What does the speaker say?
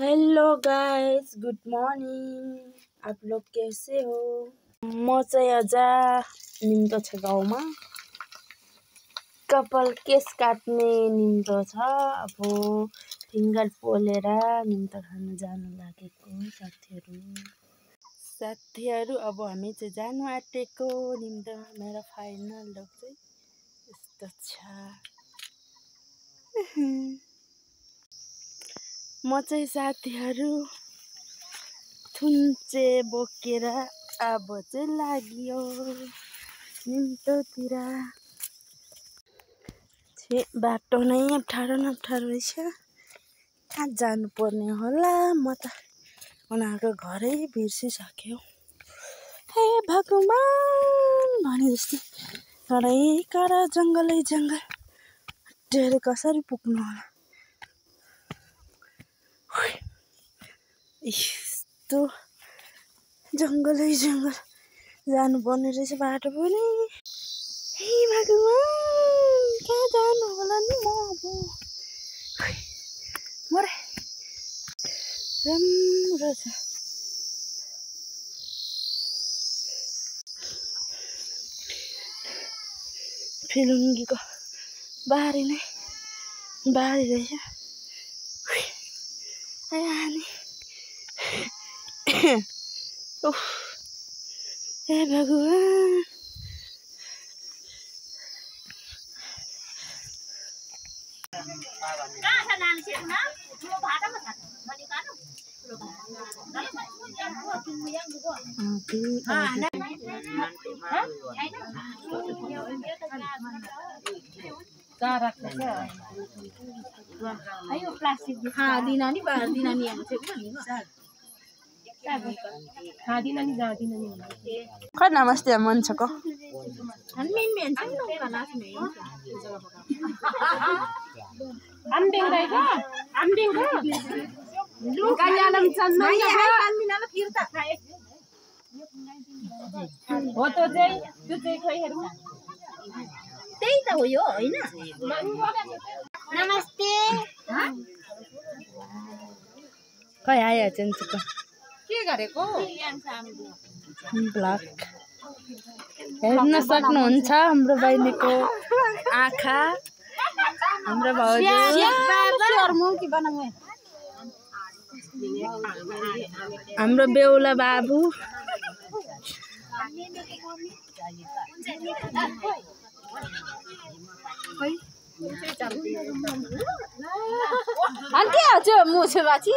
Hello guys, good morning. आप लोग कैसे हो? म चाहिँ आज निम्तो छ गाउँमा कपाल केस काट्ने निम्तो छ। अब फिङ्गर पोलेर निम्तो खान जानु लागेको साथीहरू। अब हामी चाहिँ जानु आँटेको निम्तोमा। मेरो फाइनल लुक चाहिँ यस्तो छ। म चाहिँ साथीहरू थुन्चे बोकेर अब चाहिँ लाग्यो निम्तोतिर। बाटो नै अप्ठ्यारो रहेछ। कहाँ जानुपर्ने होला? म त उनीहरूको घरै बिर्सिसक्यो। हे भगवान् भने जस्तै करै जङ्गलै जङ्गल डेरे कसरी पुग्नु होला? यस्तो जङ्गलै जङ्गल जानुपर्ने रहेछ बाटो पनि। हे भगवान्, कहाँ जानु होला नि? म अब मरे राम्रो छ। फिलुङ्गीको बारी नै बारी रहेछ। हे भगवान्, ayo plastik dinani yang खै नमस्ते मन छ को त्यही त हो यो हैन। नमस्ते। खै आयो चेन्चुको के गरेको? ब्लग हेर्न सक्नुहुन्छ हाम्रो बहिनीको आँखा। हाम्रो भाउजू हाम्रो बेहुला बाबु अन्ते आउँछ मुछे बाची।